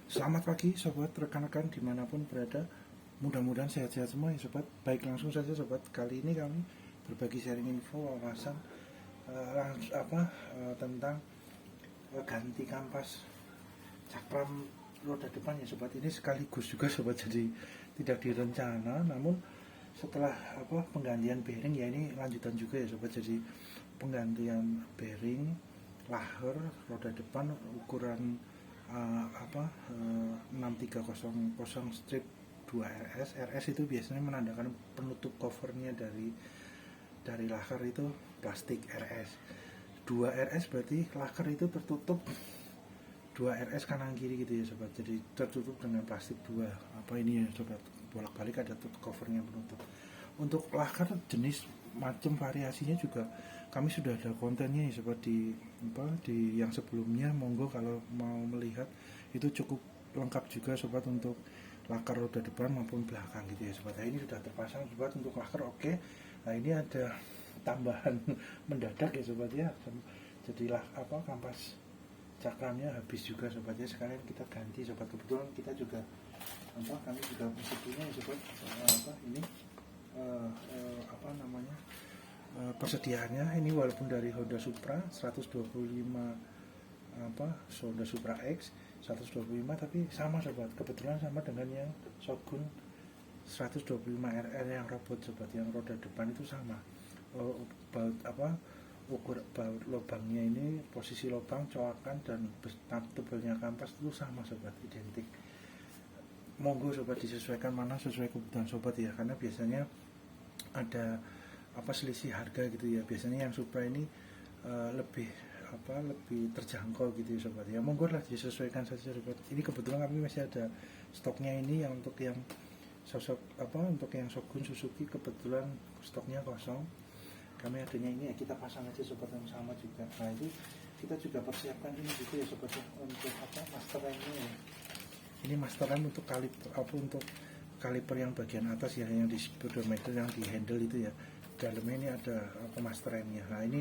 Selamat pagi sobat, rekan-rekan dimanapun berada. Mudah-mudahan sehat-sehat semua ya sobat. Baik, langsung saja sobat. Kali ini kami berbagi sharing info wawasan tentang ganti kampas cakram roda depan ya sobat. Ini sekaligus juga sobat, jadi tidak direncana, namun setelah penggantian bearing ya, ini lanjutan juga ya sobat. Jadi penggantian bearing laher roda depan ukuran 6300 strip 2 RS. RS itu biasanya menandakan penutup covernya dari laker itu plastik RS. 2 RS berarti laker itu tertutup 2 RS kanan kiri gitu ya sobat. Jadi tertutup dengan plastik 2 ini ya sobat. Bolak-balik ada tutup covernya penutup. Untuk laker jenis macam variasinya juga kami sudah ada kontennya ya sobat di yang sebelumnya. Monggo kalau mau melihat, itu cukup lengkap juga sobat untuk laker roda depan maupun belakang gitu ya sobat. Nah, ini sudah terpasang sobat untuk laker oke. Nah, ini ada tambahan mendadak ya sobat ya. Jadilah kampas cakramnya habis juga sobat ya, sekalian kita ganti sobat. Kebetulan kita juga kami juga punya ya sobat ini persediaannya ini, walaupun dari Honda Supra 125 Honda Supra X 125, tapi sama sobat, kebetulan sama dengan yang Shogun 125 RR yang robot sobat, yang roda depan itu sama. Ukur baut lubangnya ini, posisi lubang, coakan, dan tebalnya kampas itu sama sobat, identik. Monggo sobat disesuaikan mana sesuai kebutuhan sobat ya, karena biasanya ada selisih harga gitu ya. Biasanya yang Supra ini lebih terjangkau gitu ya sobat ya. Monggo lah disesuaikan saja sobat. Ini kebetulan kami masih ada stoknya ini, yang untuk yang untuk yang Shogun Suzuki kebetulan stoknya kosong. Kami adanya ini ya, kita pasang aja sobat yang sama juga. Nah, itu kita juga persiapkan ini juga ya sobat ya, untuk master remnya ya. Ini master rem untuk kaliper yang bagian atas ya, yang di speedometer, yang di handle itu ya. Dalamnya ini ada master remnya. Nah, ini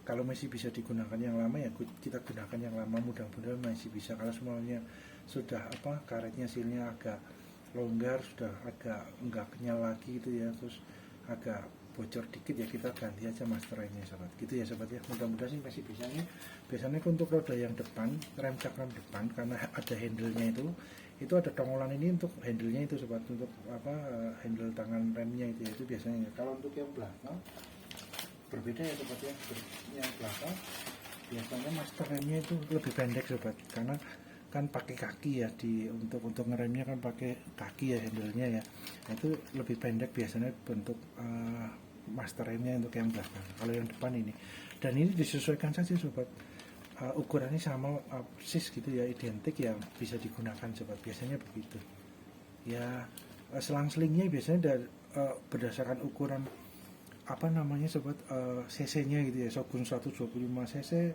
kalau masih bisa digunakan yang lama ya kita gunakan yang lama, mudah-mudahan masih bisa. Kalau semuanya sudah karetnya silnya agak longgar, sudah agak enggak kenyal lagi gitu ya, terus agak bocor dikit ya, kita ganti aja master remnya sobat gitu ya sobat ya. Mudah-mudahan sih masih bisa nih. Biasanya untuk roda yang depan, rem cakram depan, karena ada handle-nya itu ada tongolan ini untuk handle-nya itu sobat, untuk handle tangan remnya itu biasanya. Kalau untuk yang belakang berbeda ya sobat ya. Yang belakang biasanya master remnya itu lebih pendek sobat, karena kan pakai kaki ya, untuk ngeremnya kan pakai kaki ya handle-nya ya. Nah, itu lebih pendek biasanya bentuk master remnya untuk yang belakang. Kalau yang depan ini, dan ini disesuaikan saja sobat. Ukurannya sama persis gitu ya, identik ya, bisa digunakan sobat, biasanya begitu ya. Selang-selingnya biasanya berdasarkan ukuran sobat, cc-nya gitu ya. Shogun 125 cc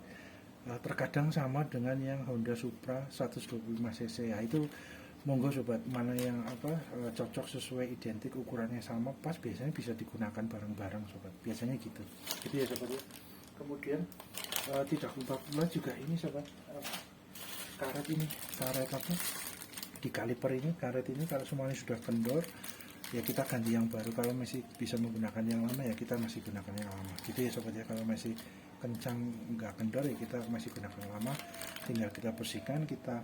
terkadang sama dengan yang Honda Supra 125 cc ya. Itu monggo sobat, mana yang cocok, sesuai, identik, ukurannya sama, pas, biasanya bisa digunakan bareng-bareng sobat, biasanya gitu ya sobat ya. Kemudian tidak lupa pula juga ini sobat, karet di kaliper ini, karet ini kalau semuanya sudah kendor ya kita ganti yang baru. Kalau masih bisa menggunakan yang lama ya kita masih gunakan yang lama gitu ya sobat ya. Kalau masih kencang nggak kendor ya kita masih gunakan yang lama, tinggal kita bersihkan, kita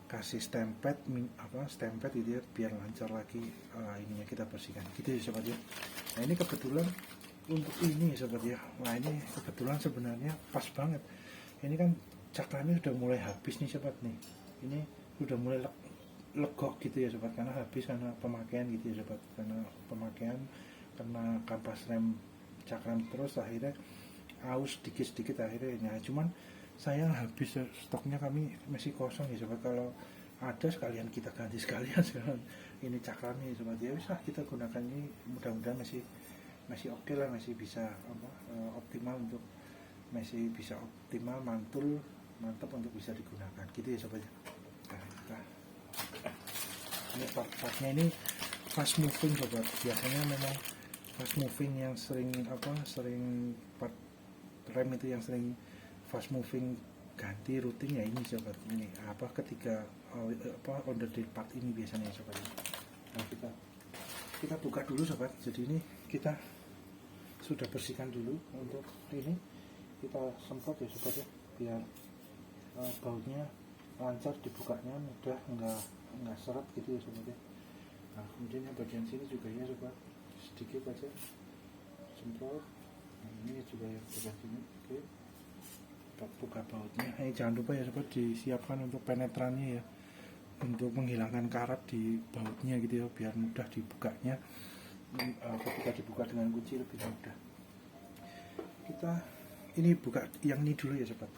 kasih stempet gitu ya, biar lancar lagi ininya, kita bersihkan gitu ya sobat ya. Nah, ini kebetulan untuk ini ya sobat ya. Nah, ini kebetulan sebenarnya pas banget, ini kan cakramnya sudah mulai habis nih sobat nih. Ini sudah mulai legok gitu ya sobat, karena habis, karena pemakaian gitu ya sobat, karena pemakaian, karena kampas rem cakram terus, akhirnya aus sedikit akhirnya. Nah, cuman sayang habis stoknya, kami masih kosong ya sobat. Kalau ada sekalian kita ganti sekalian sekarang ini cakramnya ya sobat ya. Bisa kita gunakan ini, mudah-mudahan masih oke lah, masih bisa optimal, untuk masih bisa optimal, mantap untuk bisa digunakan gitu ya sobat ya. Nah, ini part-partnya ini fast moving sobat, biasanya memang fast moving yang sering part rem itu yang sering fast moving ganti rutin ya ini sobat, ini apa ketika under deal part ini biasanya sobat. Nah, kita buka dulu sobat. Jadi ini kita sudah bersihkan dulu untuk ini, kita semprot ya sobat ya, biar bautnya lancar dibukanya, mudah, nggak seret gitu ya sobat ya. Nah, kemudian yang bagian sini juga ya sobat, sedikit aja semprot. Nah, ini juga yang bagian sini. Oke, kita buka bautnya. Jangan lupa ya sobat, disiapkan untuk penetrannya ya, untuk menghilangkan karat di bautnya gitu ya, biar mudah dibukanya. Ketika dibuka dengan kunci lebih mudah. Kita ini buka yang ini dulu ya sobat.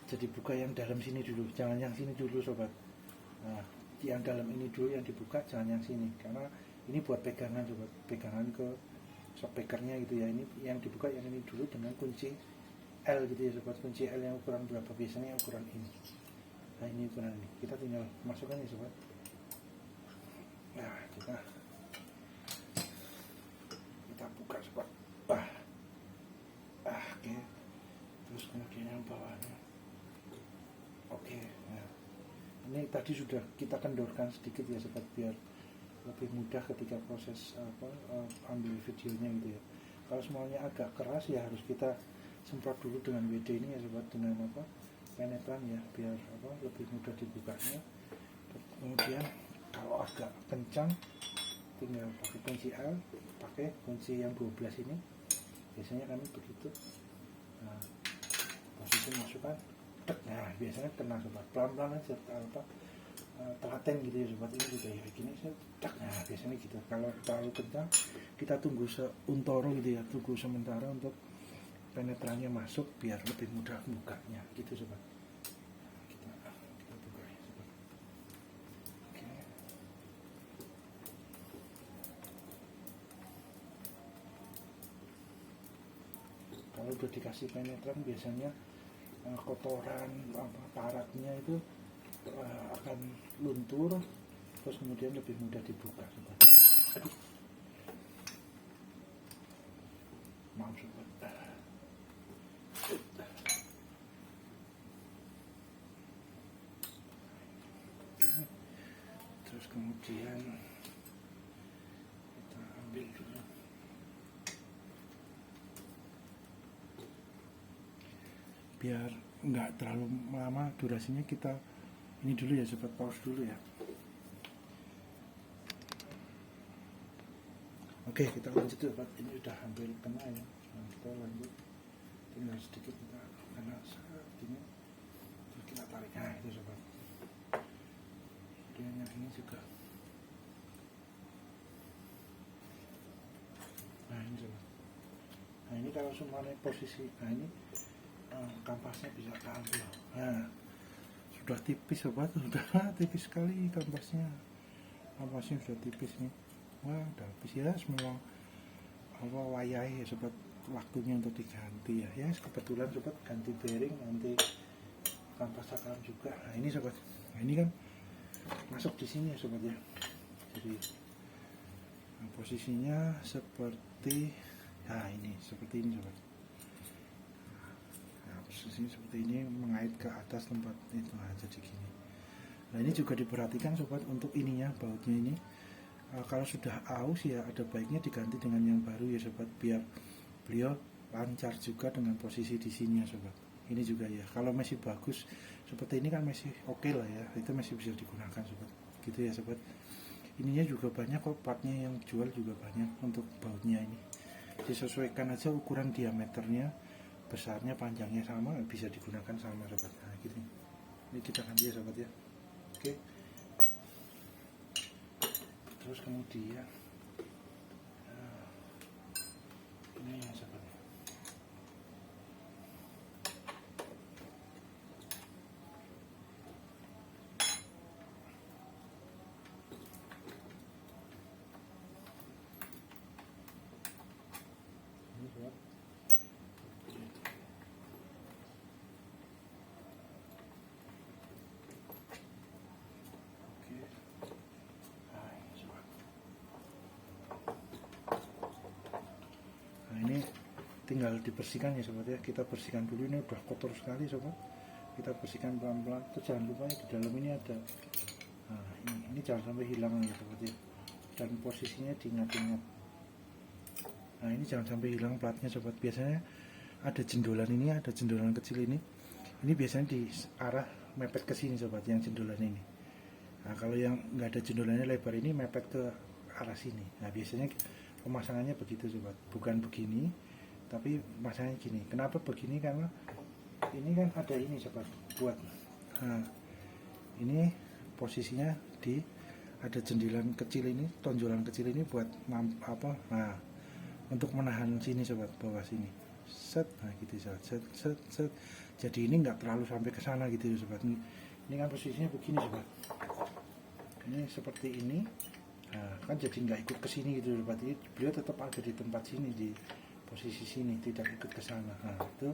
Jadi buka yang dalam sini dulu, jangan yang sini dulu sobat. Nah, yang dalam ini dulu yang dibuka, jangan yang sini, karena ini buat pegangan sobat, pegangan ke speakernya gitu ya. Ini yang dibuka yang ini dulu dengan kunci L gitu ya sobat. Kunci L yang ukuran berapa, biasanya ukuran ini. Nah, ini ukuran ini, kita tinggal masukkan ya sobat. Nah, kita buka sobat. Oke. Terus kemudian yang bawahnya. Oke. Nah, ini tadi sudah kita kendorkan sedikit ya sobat, biar lebih mudah ketika proses ambil videonya gitu ya. Kalau semuanya agak keras ya harus kita semprot dulu dengan WD ini ya sobat, dengan penetran ya, biar lebih mudah dibukanya. Kemudian kalau agak kencang tinggal pakai kunci L, pakai kunci yang 12 ini, biasanya kami begitu. Nah, posisi masukkan, nah biasanya kena sobat, pelan-pelan aja, telaten gitu ya sobat. Ini juga ya gini, nah biasanya gitu. Kalau terlalu kencang kita tunggu seuntoro gitu ya, tunggu sementara untuk penetrannya masuk biar lebih mudah bukanya gitu sobat. Kita buka ya sobat. Oke. Kalau udah dikasih penetran biasanya kotoran karatnya itu akan luntur, terus kemudian lebih mudah dibuka sobat. Aduh, maaf sobat. Terus kemudian kita ambil dulu. Biar nggak terlalu lama durasinya, kita ini dulu ya sobat, pause dulu ya. Oke, kita lanjut sobat. Ini udah hampir kena ya. Nah, kita lanjut, tinggal sedikit kita kena saat ini, terus kita tarik. Nah itu sobat. Kemudian yang ini juga. Nah ini sobat. Nah ini kalau semuanya posisi, nah ini kampasnya bisa keambil. Nah sudah tipis sobat, sudah tipis sekali kampasnya sudah tipis nih. Wah udah habis ya, semua wayai ya sobat, waktunya untuk diganti ya. Ya kebetulan sobat ganti bearing, nanti kampas akan juga. Nah ini sobat, nah ini kan masuk di sini ya sobat ya. Jadi posisinya seperti, nah ini seperti ini sobat. Posisinya seperti ini, mengait ke atas tempat itu, nah jadi gini. Nah ini juga diperhatikan sobat untuk ininya, bautnya ini kalau sudah aus ya ada baiknya diganti dengan yang baru ya sobat, biar beliau lancar juga dengan posisi di sini ya sobat. Ini juga ya, kalau masih bagus seperti ini kan masih oke lah ya, itu masih bisa digunakan sobat gitu ya sobat. Ininya juga banyak kok, partnya yang jual juga banyak untuk bautnya ini. Disesuaikan aja ukuran diameternya, besarnya, panjangnya sama, bisa digunakan sama sobat. Nah gitu, ini kita ganti ya sobat ya. Oke. Terus kemudian ini ya sobat. Ini sobat. Tinggal dibersihkan ya sobat ya, kita bersihkan dulu, ini udah kotor sekali sobat, kita bersihkan pelan-pelan. Terus jangan lupa di dalam ini ada, nah ini jangan sampai hilang ya sobat ya, dan posisinya diingat-ingat. Nah ini jangan sampai hilang platnya sobat. Biasanya ada jendolan ini, ada jendolan kecil ini biasanya di arah mepet ke sini sobat, yang jendolan ini. Nah kalau yang nggak ada jendolannya lebar ini mepet ke arah sini. Nah biasanya pemasangannya begitu sobat, bukan begini tapi pemasangannya gini. Kenapa begini? Karena ini kan ada ini sobat buat, nah ini posisinya di ada jendilan kecil ini, tonjolan kecil ini buat apa, nah untuk menahan sini sobat, bawah sini set, nah gitu sobat, set set set. Jadi ini nggak terlalu sampai ke sana gitu ya sobat. Ini kan posisinya begini sobat, ini seperti ini. Nah kan jadi nggak ikut ke sini gitu sobat. Jadi beliau tetap ada di tempat sini, di posisi sini, tidak ikut ke sana. Nah itu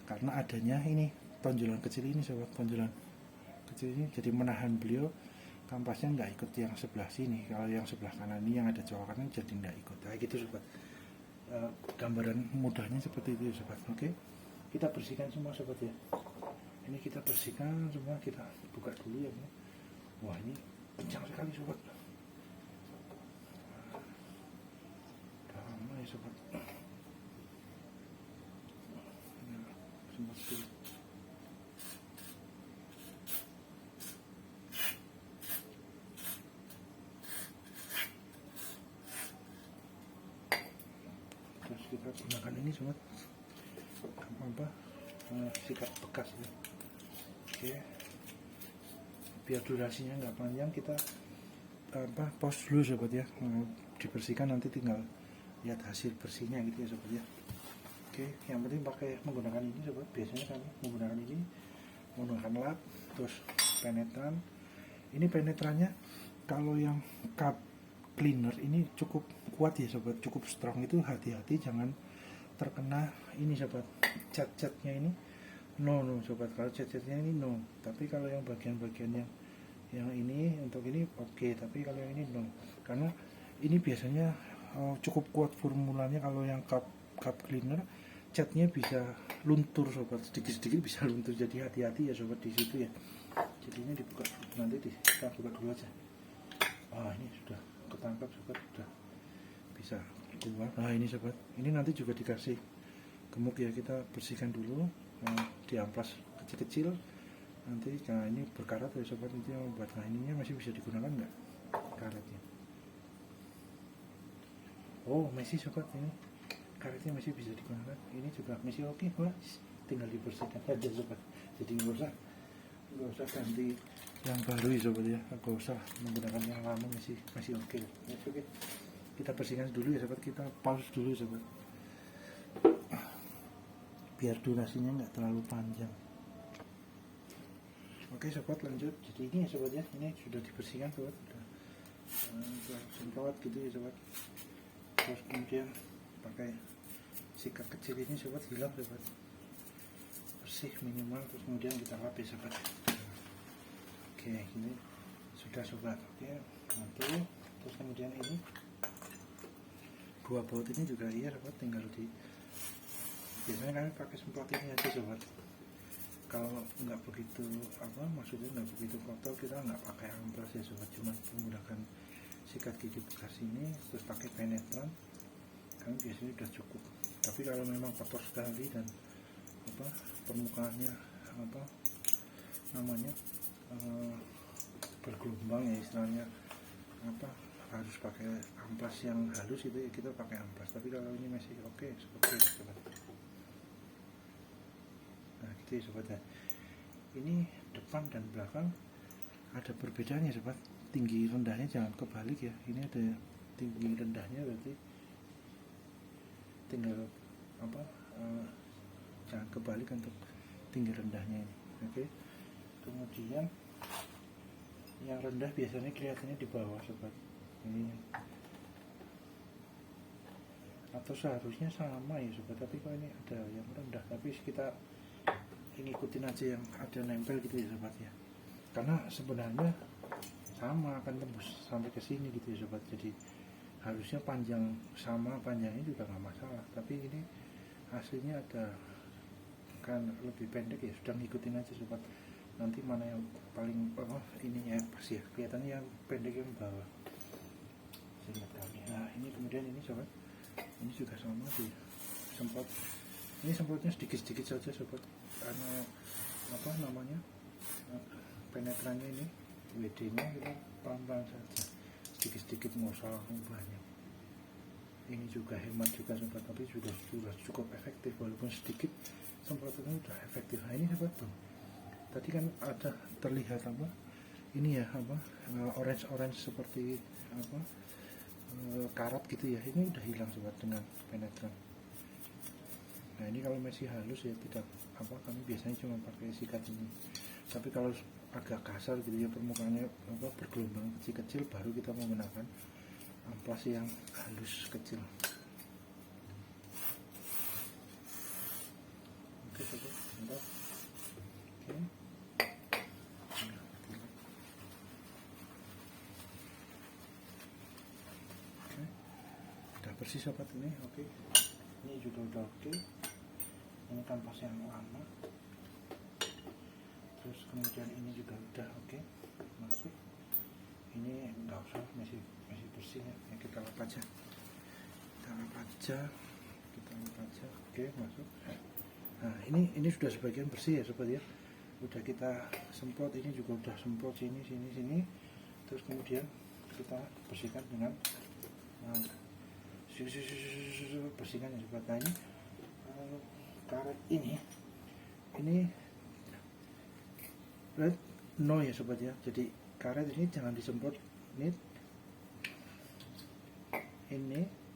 karena adanya ini tonjolan kecil ini sobat, tonjolan kecil ini jadi menahan beliau kampasnya nggak ikut yang sebelah sini. Kalau yang sebelah kanan ini yang ada cowakannya jadi nggak ikut. Nah gitu sobat. Gambaran mudahnya seperti itu sobat. Oke, kita bersihkan semua sobat ya. Ini kita bersihkan semua, kita buka dulu ya. Wah ini kencang sekali sobat, udah lama ya sobat. Sempat dulu. Terus kita gunakan ini sobat, apa, sikat bekas ya. Oke, biar durasinya nggak panjang kita pause dulu sobat ya. Dibersihkan nanti tinggal lihat hasil bersihnya gitu ya sobat ya. Oke, yang penting pakai menggunakan ini sobat. Biasanya kami menggunakan ini, menggunakan lap, terus penetran. Ini penetrannya kalau yang cup cleaner ini cukup kuat ya sobat, cukup strong. Itu hati-hati jangan terkena ini sobat, cat-catnya ini no sobat. Kalau cat-catnya ini no, tapi kalau yang bagian-bagian yang ini untuk ini oke, tapi kalau yang ini no, karena ini biasanya cukup kuat formulanya. Kalau yang cup cleaner catnya bisa luntur sobat, sedikit-sedikit bisa luntur, jadi hati-hati ya sobat di situ ya. Jadi ini dibuka, nanti kita buka dulu aja. Ini sudah ketangkap sobat, sudah bisa keluar. Nah ini sobat, ini nanti juga dikasih gemuk ya, kita bersihkan dulu, diamplas kecil-kecil nanti. Nah ini berkarat ya sobat, itu yang membuat. Nah ininya masih bisa digunakan nggak karetnya? Oh masih sobat, ini karetnya masih bisa digunakan, ini juga masih oke. Wah tinggal dibersihkan aja sobat, jadi nggak usah ganti yang baru ya sobat ya, nggak usah menggunakan yang lama, masih oke. Oke, kita bersihkan dulu ya sobat, kita pause dulu sobat biar durasinya nggak terlalu panjang. Oke sobat, lanjut. Jadi ini ya sobat ya, ini sudah dibersihkan sobat, sudah semprot gitu ya sobat. Terus kemudian pakai sikat kecil ini sobat, hilang sobat, bersih minimal. Terus kemudian kita lap ya sobat. Oke, ini sudah sobat. Oke, satu. Terus kemudian ini dua baut ini juga iya sobat, tinggal biasanya kami pakai semprot ini aja sobat. Kalau nggak begitu maksudnya nggak begitu kotor, kita nggak pakai amplas ya sobat, cuma menggunakan sikat gigi bekas ini, terus pakai penetran, kami biasanya udah cukup. Tapi kalau memang kotor sekali dan permukaannya bergelombang ya istilahnya, harus pakai amplas yang halus, itu ya kita pakai amplas. Tapi kalau ini masih oke seperti itu sobat. Nah gitu ya sobat ya. Ini depan dan belakang ada perbedaannya sobat, tinggi rendahnya jangan kebalik ya. Ini ada tinggi rendahnya, berarti tinggal jangan kebalik untuk tinggi rendahnya ini. Oke, kemudian yang rendah biasanya kelihatannya di bawah sobat ini, atau seharusnya sama ya sobat, tapi kok ini ada yang rendah. Tapi kita ngikutin aja yang ada nempel gitu ya sobat ya, karena sebenarnya sama akan tembus sampai ke sini gitu ya sobat. Jadi harusnya panjang sama, panjangnya juga nggak masalah, tapi ini hasilnya ada akan lebih pendek ya sudah ngikutin aja sobat, nanti mana yang paling ini ya pas ya kelihatannya yang pendek yang bawah seingat kami. Nah ini kemudian ini sobat, ini juga sama sih semprot, ini semprotnya sedikit-sedikit saja sobat, karena apa namanya penetrannya ini WD nya kita pelan-pelan saja, sedikit-sedikit, mau salah banyak. Ini juga hemat juga sobat, tapi sudah cukup efektif walaupun sedikit, semprotannya sudah efektif. Nah ini sobat tuh, tadi kan ada terlihat apa ini ya apa orange seperti apa karat gitu ya, ini udah hilang sobat dengan penetran. Nah ini kalau masih halus ya tidak apa, kami biasanya cuma pakai sikat ini, tapi kalau agak kasar gitu ya permukaannya apa bergelombang kecil-kecil, baru kita menggunakan amplas yang halus kecil. Oke sobat, mantap. Oke. Oke. Udah bersih sobat ini. Oke. Ini juga udah oke. Ini kampas yang lama. Terus kemudian ini juga udah oke. Masuk. Ini enggak usah, masih bersih ya. Kita lap aja. Oke, masuk. Nah, ini sudah sebagian bersih ya sobat ya. Udah kita semprot, ini juga udah semprot sini. Terus kemudian kita bersihkan dengan bersihkan ya sobat. Nah, ini karet ini no ya sobat ya. Jadi karet ini jangan disemprot, ini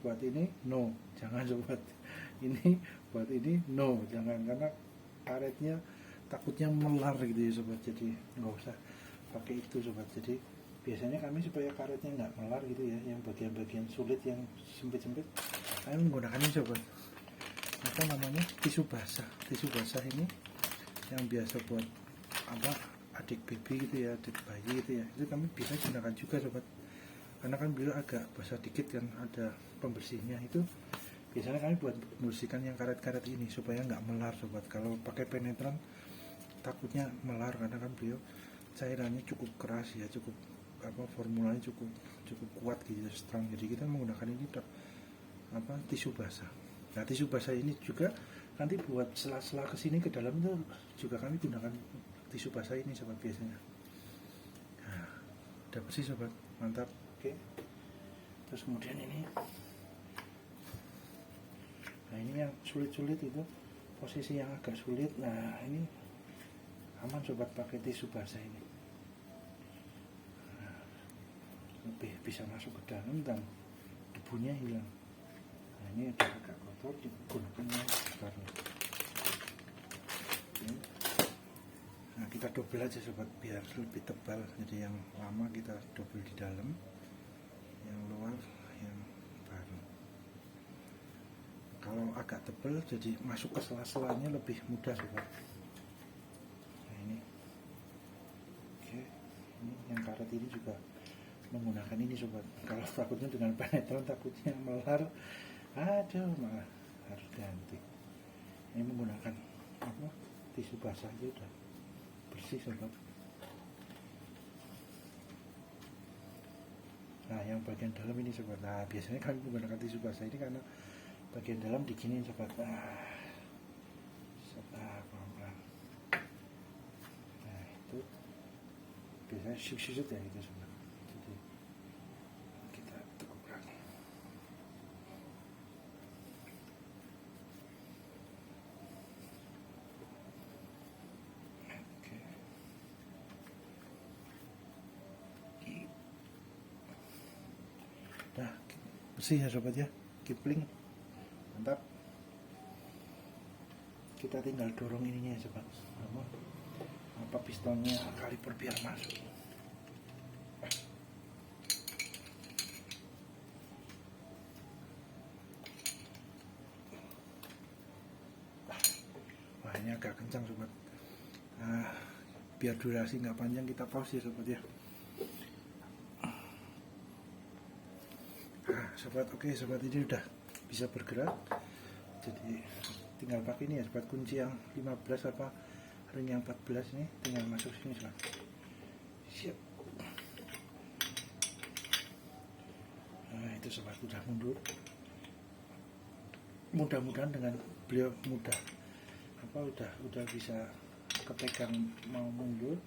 buat ini no, jangan sobat. Ini buat ini no, jangan, karena karetnya takutnya melar gitu ya sobat, jadi nggak usah pakai itu sobat. Jadi biasanya kami supaya karetnya nggak melar gitu ya, yang bagian-bagian sulit yang sempit-sempit, kami menggunakan ini sobat, apa namanya, tisu basah ini yang biasa buat apa adik baby gitu ya, adik bayi gitu ya, itu kami bisa gunakan juga sobat, karena kan beliau agak basah dikit kan, ada pembersihnya. Itu biasanya kami buat membersihkan yang karet-karet ini supaya nggak melar sobat. Kalau pakai penetran takutnya melar, karena kan beliau cairannya cukup keras ya, cukup apa formulanya cukup kuat gitu, strong. Jadi kita menggunakan ini apa tisu basah. Nah tisu basah ini juga nanti buat sela-sela kesini ke dalam itu juga kami gunakan tisu basah ini sobat biasanya. Nah, udah bersih sobat, mantap. Oke. Terus kemudian ini, nah ini yang sulit-sulit itu, posisi yang agak sulit. Nah ini aman sobat pakai tisu basah ini, nah, lebih bisa masuk ke dalam dan debunya hilang. Nah ini ada agak kotor, digunakan yang baru. Nah kita double aja sobat biar lebih tebal, jadi yang lama kita double di dalam, yang luar yang baru. Kalau agak tebal jadi masuk ke sela-selanya lebih mudah sobat. Nah ini oke, ini yang karet ini juga menggunakan ini sobat. Kalau takutnya dengan penetran takutnya melar, aduh malah harus ganti. Ini menggunakan apa tisu basah aja udah bersih sobat. Nah yang bagian dalam ini sobat, nah biasanya kami menggunakan tisu basah ini karena bagian dalam diginiin sobat. Pelan-pelan. Nah itu biasanya susut ya gitu sobat. Jadi kita tekuk lagi. Oke. Nah bersih ya sobat ya, Kipling. Mantap. Kita tinggal dorong ininya ya sobat, apa pistonnya kaliper biar masuk. Wah ini agak kencang sobat. Nah, biar durasi nggak panjang kita pause ya sobat ya. Nah sobat, oke sobat, ini udah bisa bergerak. Jadi tinggal pakai ini ya sobat, kunci yang 15 apa ring yang 14 ini tinggal masuk sini sobat. Siap. Nah itu sobat udah mundur. Mudah-mudahan dengan beliau mudah udah bisa kepegang mau mundur.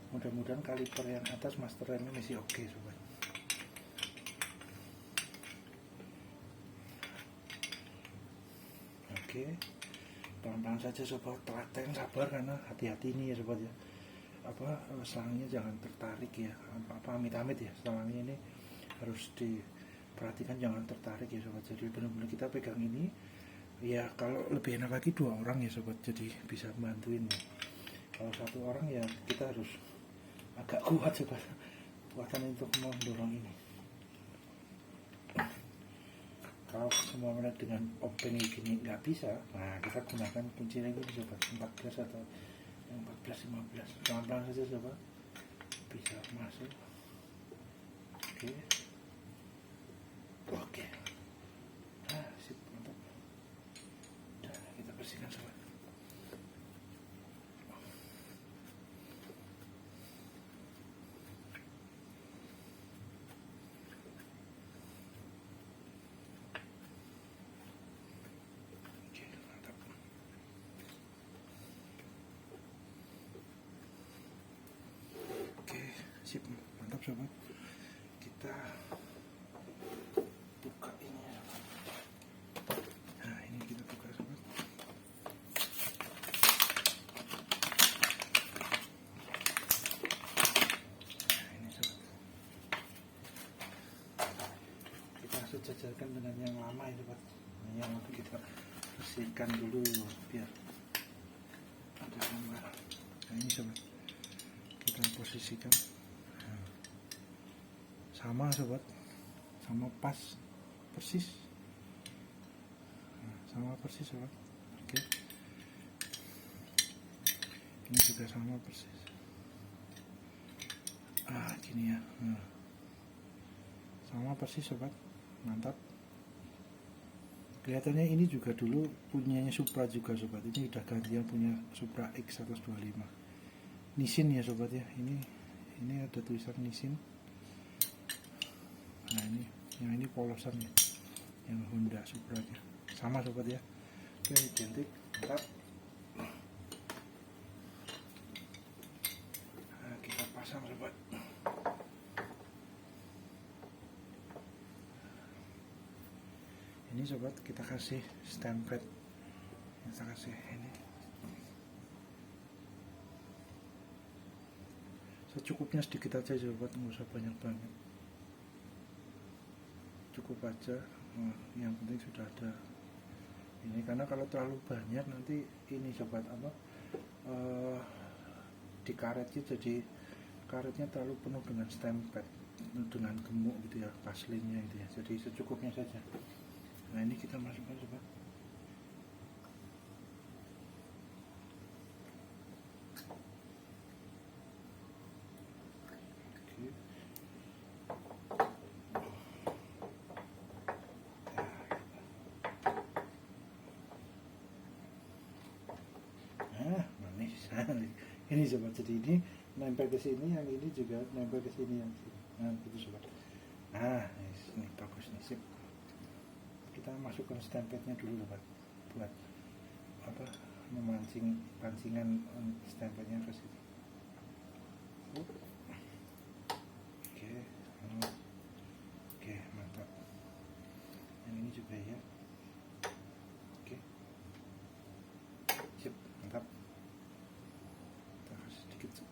Mudah-mudahan kaliper yang atas master remnya masih oke sobat. Oke, pelan-pelan saja sobat, telaten sabar karena hati-hati ini ya sobat ya. Selangnya jangan tertarik ya, amit-amit ya, selangnya ini harus diperhatikan jangan tertarik ya sobat. Jadi benar-benar kita pegang ini ya, kalau lebih enak lagi 2 orang ya sobat, jadi bisa bantuin ya. Kalau 1 orang ya kita harus agak kuat sobat, kuatan untuk mendorong ini. Kalau semua mereka dengan open gini nggak bisa, nah kita gunakan kunci lagi sobat, 14 atau yang 14 15, pelan-pelan saja sobat, bisa masuk. Oke, nah sip, mantap. Udah kita bersihkan sobat. Sip, mantap sobat. Kita buka ini ya. Nah ini kita buka sobat. Nah ini sobat, kita sejajarkan dengan yang lama ya sobat. Nah, yang lama kita bersihkan dulu biar ada gambar. Nah ini sobat, kita posisikan sama sobat, sama pas persis, sama persis sobat. Oke, ini juga sama persis. Gini ya, sama persis sobat, mantap. Kelihatannya ini juga dulu punyanya Supra juga sobat, ini udah ganti yang punya Supra X 125 Nissin ya sobat ya. Ini ada tulisan Nissin. Nah ini, yang ini polosan ya, yang Honda Supra nya sama sobat ya. Oke, identik, mantap. Nah, kita pasang sobat. Ini sobat kita kasih stempel, kita kasih ini secukupnya sedikit aja sobat, nggak usah banyak-banyak, cukup aja. Yang penting sudah ada ini, karena kalau terlalu banyak nanti ini sobat di karetnya, jadi karetnya terlalu penuh dengan stempel, dengan gemuk gitu ya, paslinnya gitu ya. Jadi secukupnya saja. Nah ini kita masukkan sobat. Ini sobat, jadi ini nempel ke sini, yang ini juga nempel ke sini, yang sini. Nah gitu sobat. Nah ini bagus nih, sip. Kita masukkan stempelnya dulu sobat, buat memancing pancingan stempelnya ke sini. Oke, mantap. Yang ini juga ya. Oke, sip, mantap. Sedikit.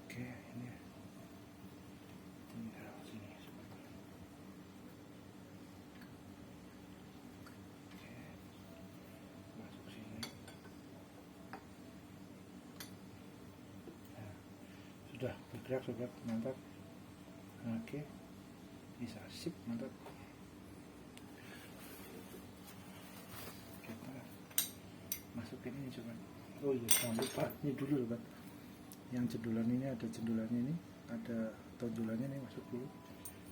Oke, ini tinggal sini sobat. Oke, masuk sini. Nah, sudah bergerak sobat, mantap. Oke, bisa, sip, mantap. Masukin ini sobat. Oh iya, jangan lupa ini dulu sobat, yang cendulan ini ada cendulannya, ini ada tonjolannya nih, masuk dulu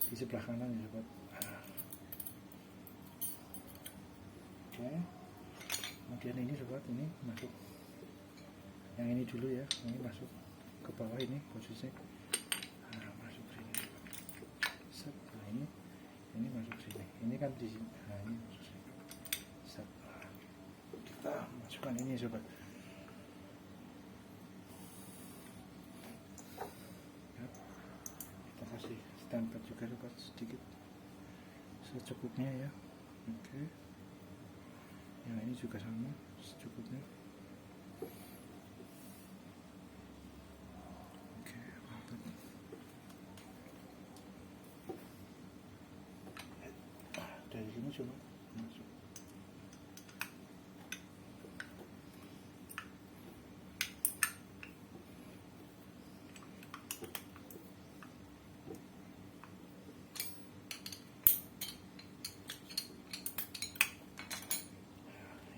di sebelah kanan ya sobat. Oke, kemudian ini sobat, ini masuk yang ini dulu ya, ini masuk ke bawah, ini posisinya masuk sini set. Nah ini masuk sini, ini kan di sini, nah ini masuk sini set. Kita masukkan ini sobat ya. Kita kasih stempel juga sobat, sedikit secukupnya ya. Oke, yang ini juga sama secukupnya. Oke, mantap. Dari sini coba masuk.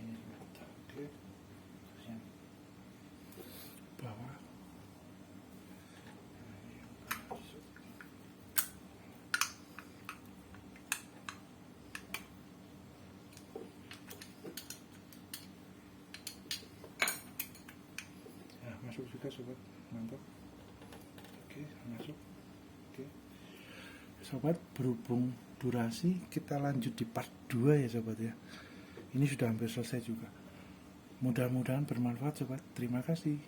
Ini mantap. Oke, terus yang bawah. Masuk juga sobat, mantap. Oke, masuk. Oke sobat, berhubung durasi, kita lanjut di part 2 ya sobat ya. Ini sudah hampir selesai juga. Mudah-mudahan bermanfaat sobat. Terima kasih.